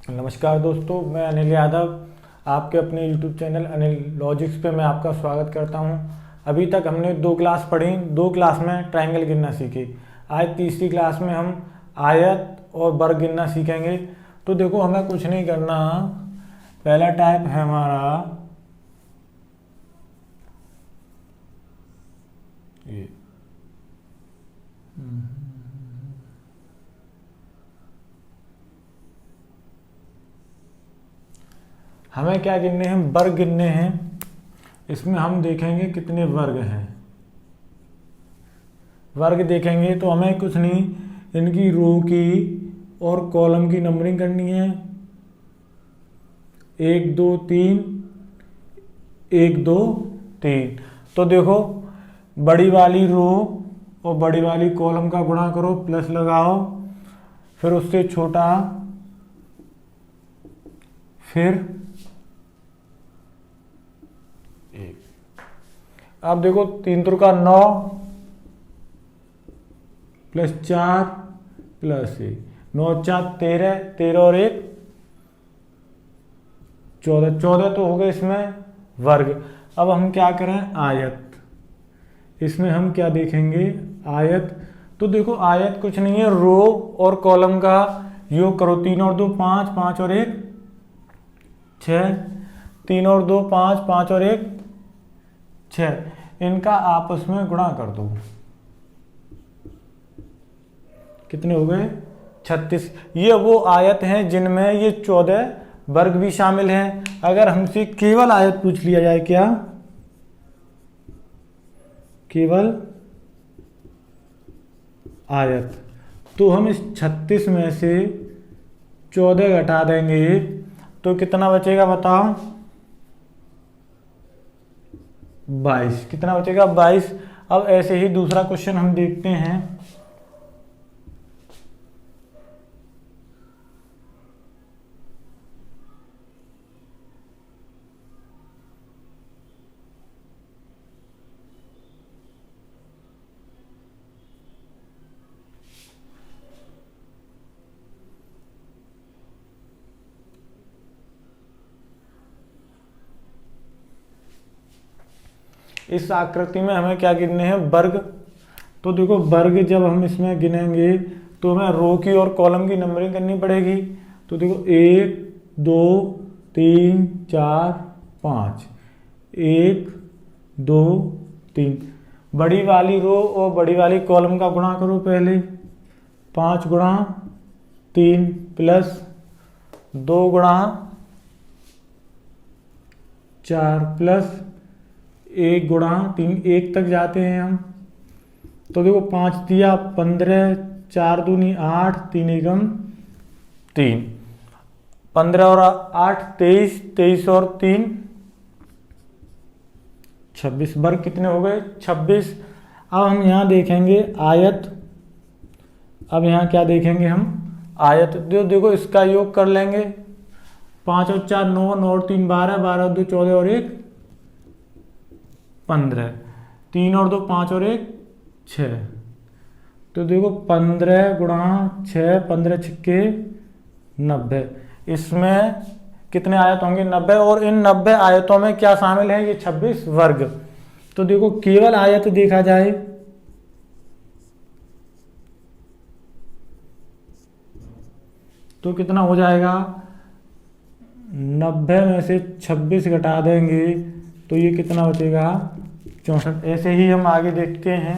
नमस्कार दोस्तों, मैं अनिल यादव आपके अपने YouTube चैनल अनिल लॉजिक्स पे मैं आपका स्वागत करता हूं। अभी तक हमने 2 क्लास पढ़ी, 2 क्लास में ट्रायंगल गिनना सीखी। आज तीसरी क्लास में हम आयत और वर्ग गिनना सीखेंगे। तो देखो, हमें कुछ नहीं करना। पहला टाइप है हमारा ये। हमें क्या गिनने हैं? वर्ग गिनने हैं। इसमें हम देखेंगे कितने वर्ग हैं। वर्ग देखेंगे तो हमें कुछ नहीं, इनकी रो की और कॉलम की नंबरिंग करनी है। 1 2 3, 1 2 3। तो देखो, बड़ी वाली रो और बड़ी वाली कॉलम का गुणा करो, प्लस लगाओ, फिर उससे छोटा, फिर 1। अब देखो, 3 3 का 9 प्लस 4 प्लस 1, 9 4 13, 13 और 1 14, 14 तो हो गए इसमें वर्ग। अब हम क्या करें? आयत। इसमें हम क्या देखेंगे? आयत। तो देखो, आयत कुछ नहीं है, रो और कॉलम का योग करो। 3 और 2 5, 5 और 1 6, 3 और 2 5, 5 और 1 6। इनका आपस में गुणा कर दो। कितने हो गए? 36। ये वो आयत हैं जिनमें ये 14 वर्ग भी शामिल हैं। अगर हमसे केवल आयत पूछ लिया जाए, क्या केवल आयत, तो हम इस 36 में से 14 घटा देंगे तो कितना बचेगा बताओ? 22। कितना बचेगा? 22। अब ऐसे ही दूसरा क्वेश्चन हम देखते हैं। इस आकृति में हमें क्या गिनने हैं? वर्ग। तो देखो, वर्ग जब हम इसमें गिनेंगे तो हमें रो की और कॉलम की नंबरिंग करनी पड़ेगी। तो देखो, 1 2 3 4 5, 1 2 3। बड़ी वाली रो और बड़ी वाली कॉलम का गुणा करो पहले। 5 गुणा 3 प्लस 2 गुणा 4 प्लस 1 गुणा 3, 1 तक जाते हैं हम। तो देखो, 5 दिया 15, 4 दूनी 8, 3 एकम 3, 15 और 8 23, 23 और 3 26। वर्ग कितने हो गए? 26। अब हम यहाँ देखेंगे आयत। अब यहाँ क्या देखेंगे हम? आयत। जो देखो, इसका योग कर लेंगे। 5 और 4 9, 9 और 3 12, 12 और 2 14 और 1 15, 3 और 2 5 और 1 6। तो देखो, 15 गुणा 6, 15 छक्के 90। इसमें कितने आयत होंगे? 90। और इन 90 आयतों में क्या शामिल है? ये 26 वर्ग। तो देखो, केवल आयत देखा जाए तो कितना हो जाएगा? 90 में से 26 घटा देंगे तो ये कितना बचेगा? 64। ऐसे ही हम आगे देखते हैं।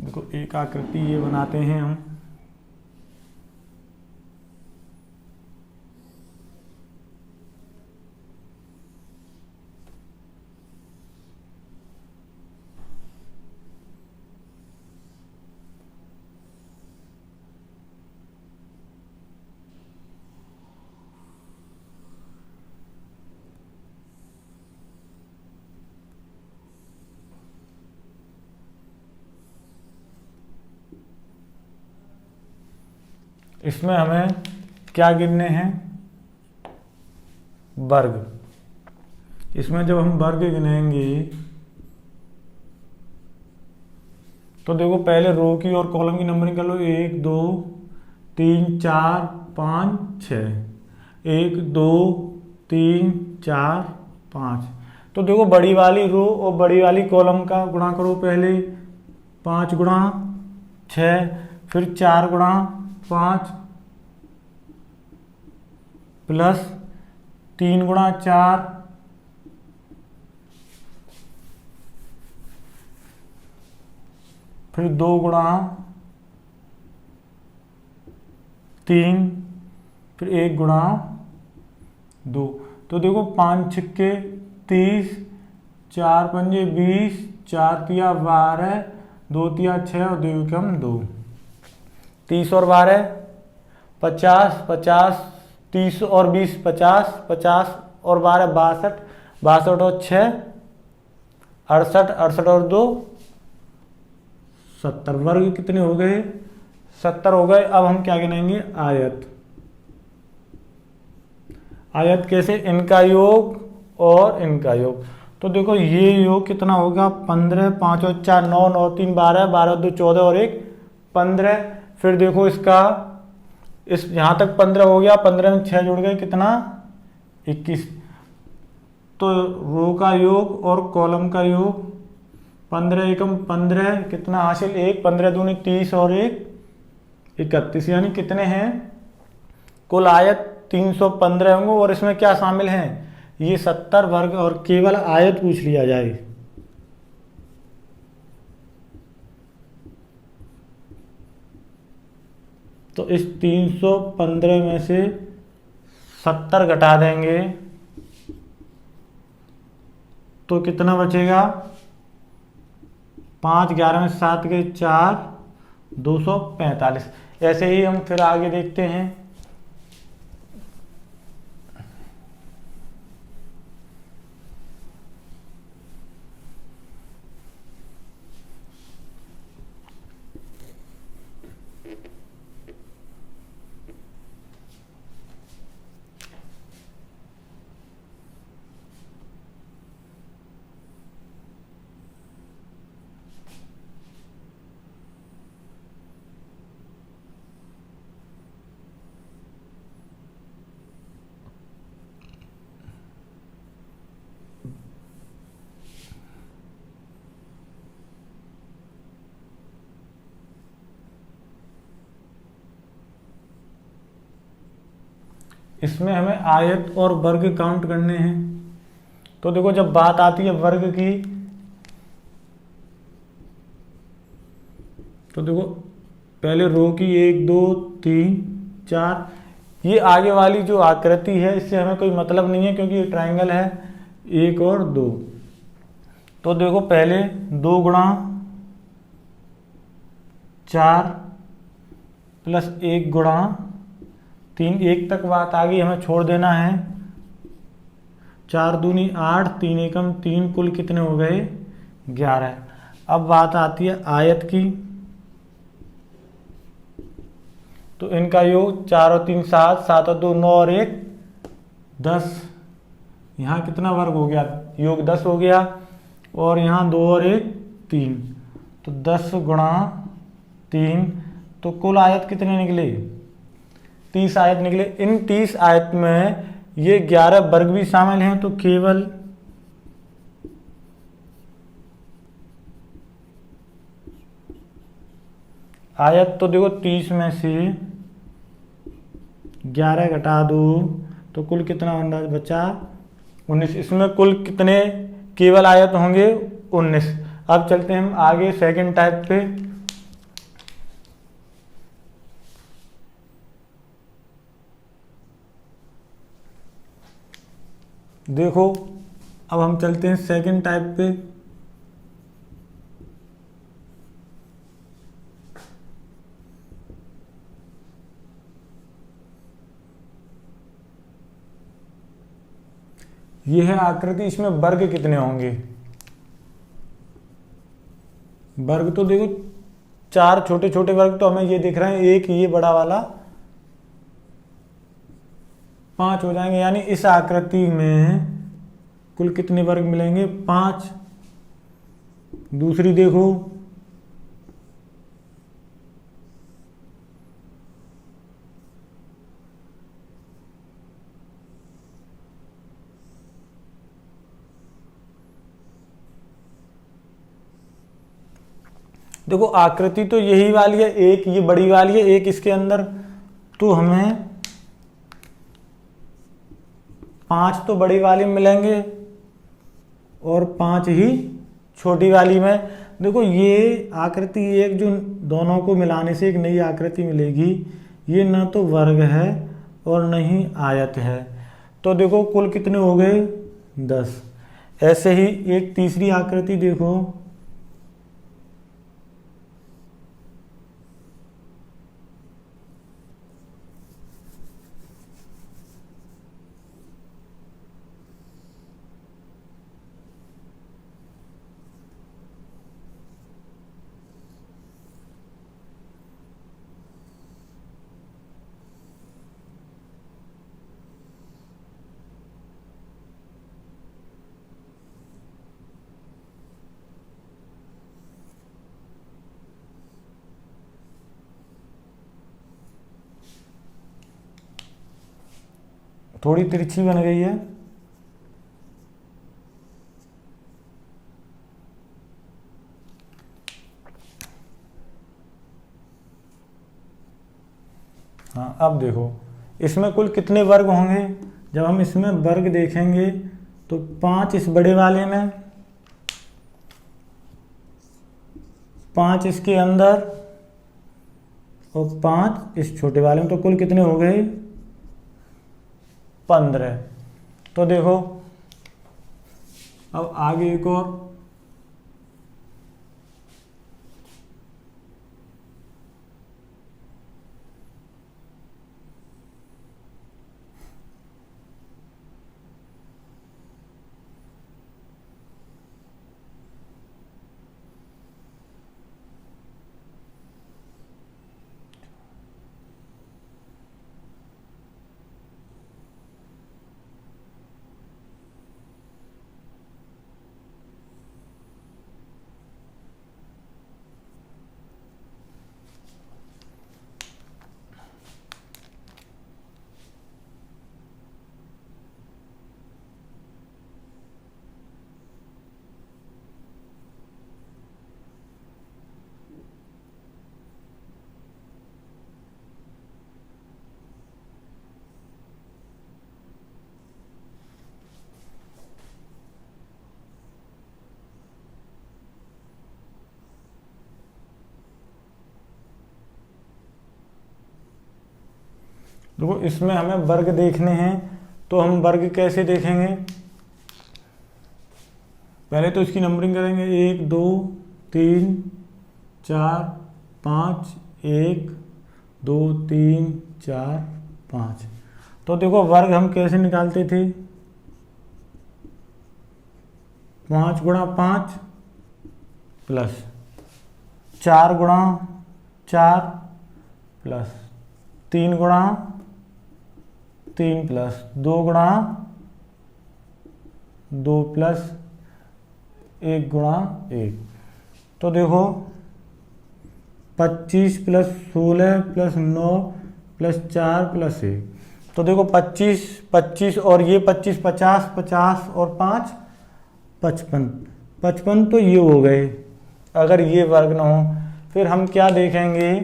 देखो, एक आकृति ये बनाते हैं हम। इसमें हमें क्या गिनने हैं, वर्ग। इसमें जब हम वर्ग गिनेंगे तो देखो पहले रो की और कॉलम की नंबरिंग कर लो, 1 2 3 4 5 6, 1 2 3 4 5। तो देखो बड़ी वाली रो और बड़ी वाली कॉलम का गुणा करो पहले, 5 गुणा 6, फिर 4 गुणा 5 प्लस 3 गुणा 4, फिर 2 गुणा 3, फिर 1 गुणा 2। तो देखो 5 छिक्के 30, 4 पंजे 20, 4 तिया 12, 2 तिया 6 और 2 एकम 2। 30 और 12 50, 50 30 और 20 50, 50 और 12 62, 62 और 6 68, 68 और 2 70। वर्ग कितने हो गए, 70 हो गए। अब हम क्या गिनेंगे, आयत। आयत कैसे, इनका योग और इनका योग। तो देखो ये योग कितना होगा, 15, 5 और 4 9, 9 3 12, 12 2 14 और 1 15। फिर देखो इसका इस यहाँ तक 15 हो गया, 15 में 6 जुड़ गए, कितना 21। तो रो का योग और कॉलम का योग, 15 एकम 15, कितना हासिल 1, 15 दूनी 30 और 1 31। यानी कितने हैं, कुल आयत 315 होंगे। और इसमें क्या शामिल हैं, ये 70 वर्ग, और केवल आयत पूछ लिया जाए। तो इस 315 में से 70 घटा देंगे तो कितना बचेगा, 5 11 में 7 के 4, 245। ऐसे ही हम फिर आगे देखते हैं। इसमें हमें आयत और वर्ग काउंट करने हैं। तो देखो जब बात आती है वर्ग की, तो देखो पहले रो की 1 2 3 4, ये आगे वाली जो आकृति है इससे हमें कोई मतलब नहीं है क्योंकि ये ट्रायंगल है, 1 और 2। तो देखो पहले 2 गुणा 4 प्लस 1 गुणा 3, 1 तक बात आ गई, हमें छोड़ देना है। 4 दूनी 8, 3 एकम 3, कुल कितने हो गए 11। अब बात आती है आयत की। तो इनका योग 4 और 3 7, 7 और 2 9 और 1 10। यहाँ कितना वर्ग हो गया, योग 10 हो गया, और यहाँ 2 और 1 3, तो 10 गुणा 3, तो कुल आयत कितने निकले, 30 आयत निकले। इन 30 आयत में ये 11 वर्ग भी शामिल हैं, तो केवल आयत, तो देखो 30 में से 11 घटा दो तो कुल कितना बचा 19। इसमें कुल कितने केवल आयत होंगे 19। अब चलते हैं हम आगे सेकंड टाइप पे। देखो अब हम चलते हैं सेकंड टाइप पे। ये है आकृति, इसमें वर्ग कितने होंगे। वर्ग तो देखो 4 छोटे छोटे वर्ग तो हमें ये दिख रहे हैं, एक ये बड़ा वाला 5 हो जाएंगे, यानी इस आकृति में कुल कितने वर्ग मिलेंगे? 5। दूसरी देखो, देखो आकृति तो यही वाली है, एक ये बड़ी वाली है, एक इसके अंदर, तो हमें 5 तो बड़ी वाली में मिलेंगे और 5 ही छोटी वाली में। देखो ये आकृति एक जो दोनों को मिलाने से एक नई आकृति मिलेगी, ये ना तो वर्ग है और न ही आयत है। तो देखो कुल कितने हो गए? 10। ऐसे ही एक तीसरी आकृति देखो, थोड़ी तिरछी बन गई है। हाँ, अब देखो इसमें कुल कितने वर्ग होंगे? जब हम इसमें वर्ग देखेंगे तो 5 इस बड़े वाले में, 5 इसके अंदर और 5 इस छोटे वाले में, तो कुल कितने हो गए? 15। तो देखो अब आगे एक और, देखो इसमें हमें वर्ग देखने हैं, तो हम वर्ग कैसे देखेंगे? पहले तो इसकी नंबरिंग करेंगे, 1 2 3 4 5, 1 2 3 4 5। तो देखो वर्ग हम कैसे निकालते थे? 5 गुणा 5 प्लस 4 गुणा 4 प्लस 3 गुणा 3 प्लस 2 गुणा 2 प्लस 1 गुणा 1। तो देखो 25 प्लस 16 प्लस 9 प्लस 4 प्लस 1। तो देखो 25 25 और ये 25 50 50 और 5 55 55, तो ये हो गए। अगर ये वर्ग ना हो फिर हम क्या देखेंगे?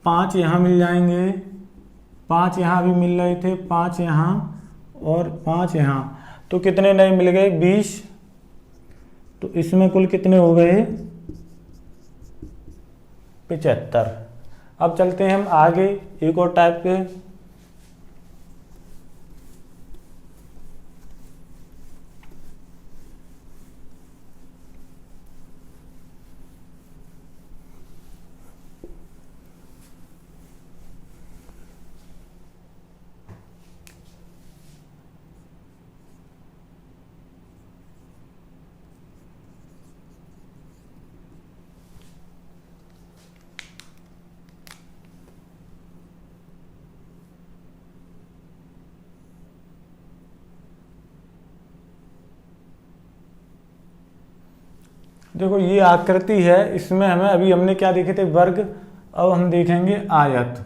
5 यहाँ मिल जाएंगे, 5 यहाँ भी मिल रहे थे, 5 यहाँ और 5 यहाँ, तो कितने नए मिल गए? 20। तो इसमें कुल कितने हो गए? 75। अब चलते हैं हम आगे एक और टाइप के। देखो ये आकृति है, इसमें हमें अभी हमने क्या देखे थे, वर्ग, अब हम देखेंगे आयत।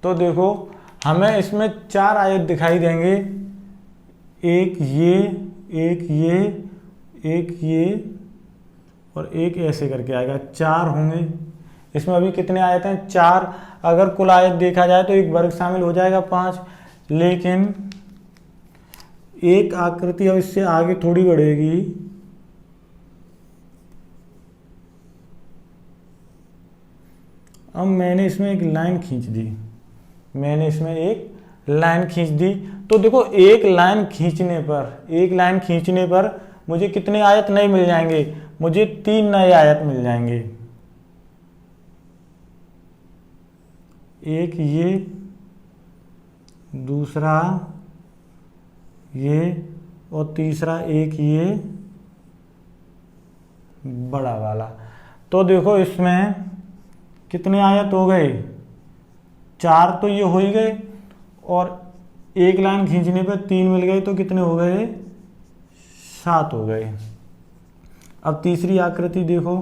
तो देखो हमें इसमें 4 आयत दिखाई देंगे, एक ये, एक ये, एक ये और एक ऐसे करके आएगा, 4 होंगे। इसमें अभी कितने आयत हैं, 4। अगर कुल आयत देखा जाए तो एक वर्ग शामिल हो जाएगा 5, लेकिन एक आकृति अब इससे आगे थोड़ी बढ़ेगी। अब मैंने इसमें एक लाइन खींच दी, तो देखो एक लाइन खींचने पर मुझे कितने आयत नए मिल जाएंगे, मुझे 3 नए आयत मिल जाएंगे। एक ये, दूसरा ये और तीसरा एक ये बड़ा वाला। तो देखो इसमें कितने आयत हो गए, 4 तो ये हो ही गए और एक लाइन खींचने पर 3 मिल गए, तो कितने हो गए, 7 हो गए। अब तीसरी आकृति देखो,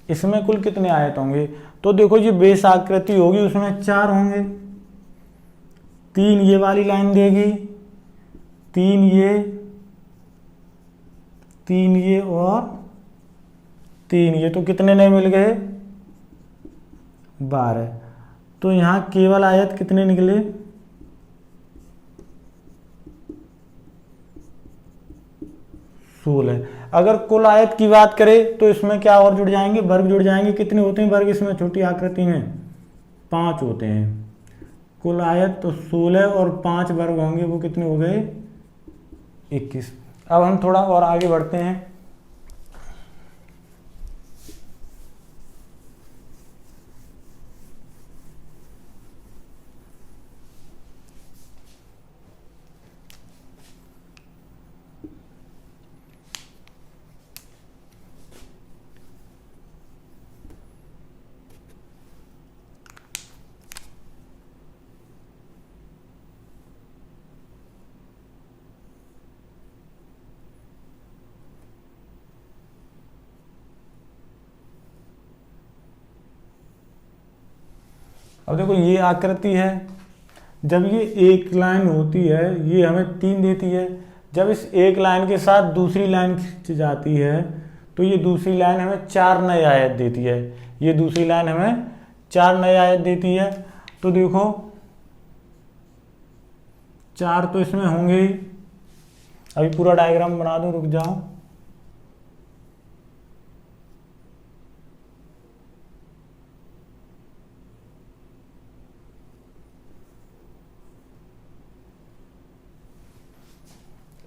इसमें कुल कितने आयत होंगे, तो देखो ये बेस आकृति होगी, उसमें 4 होंगे, 3 ये वाली लाइन देगी, 3 ये और 3 ये, तो कितने नए मिल गए, 12। तो यहाँ केवल आयत कितने निकले, 16। अगर कुल आयत की बात करें तो इसमें क्या और जुड़ जाएंगे, वर्ग जुड़ जाएंगे। कितने होते हैं वर्ग इसमें, छोटी आकृति में 5 होते हैं। कुल आयत तो 16 और 5 वर्ग होंगे, वो कितने हो गए, 21। अब हम थोड़ा और आगे बढ़ते हैं। अब देखो ये आकृति है, जब ये एक लाइन होती है ये हमें 3 देती है, जब इस एक लाइन के साथ दूसरी लाइन खिंच जाती है तो ये दूसरी लाइन हमें 4 नए आयत देती है, ये दूसरी लाइन हमें 4 नए आयत देती है। तो देखो 4 तो इसमें होंगे ही। अभी पूरा डायग्राम बना दूं, रुक जाओ।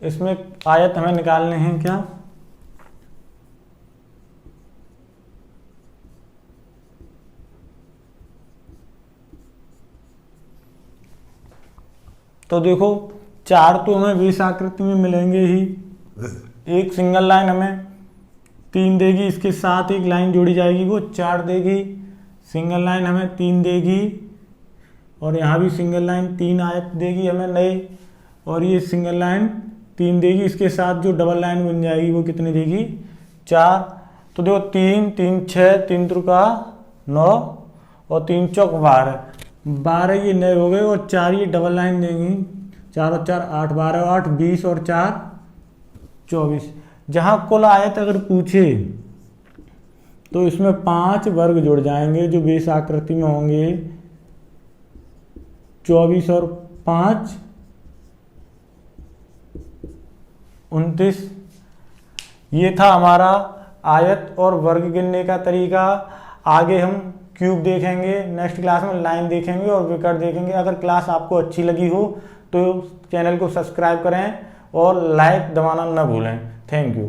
इसमें आयत हमें निकालने हैं क्या, तो देखो 4 तो हमें बेस आकृति में मिलेंगे ही। एक सिंगल लाइन हमें 3 देगी, इसके साथ एक लाइन जोड़ी जाएगी वो 4 देगी। सिंगल लाइन हमें 3 देगी और यहाँ भी सिंगल लाइन 3 आयत देगी हमें नए, और ये सिंगल लाइन 3 देगी, इसके साथ जो डबल लाइन बन जाएगी वो कितनी देगी, 4। तो देखो 3 3 6, 3 त्रिका 9 और 3 चौक 12 ये नए हो गए, और 4 ये डबल लाइन देंगी, 4 और 4 8, 12 और 8 20 और 4 24। जहाँ कुल आयत अगर पूछे तो इसमें 5 वर्ग जुड़ जाएंगे जो बेस आकृति में होंगे, 24 और 5 29। ये था हमारा आयत और वर्ग गिनने का तरीका। आगे हम क्यूब देखेंगे, नेक्स्ट क्लास में लाइन देखेंगे और विकर्ण देखेंगे। अगर क्लास आपको अच्छी लगी हो तो चैनल को सब्सक्राइब करें और लाइक दबाना न भूलें। Thank you.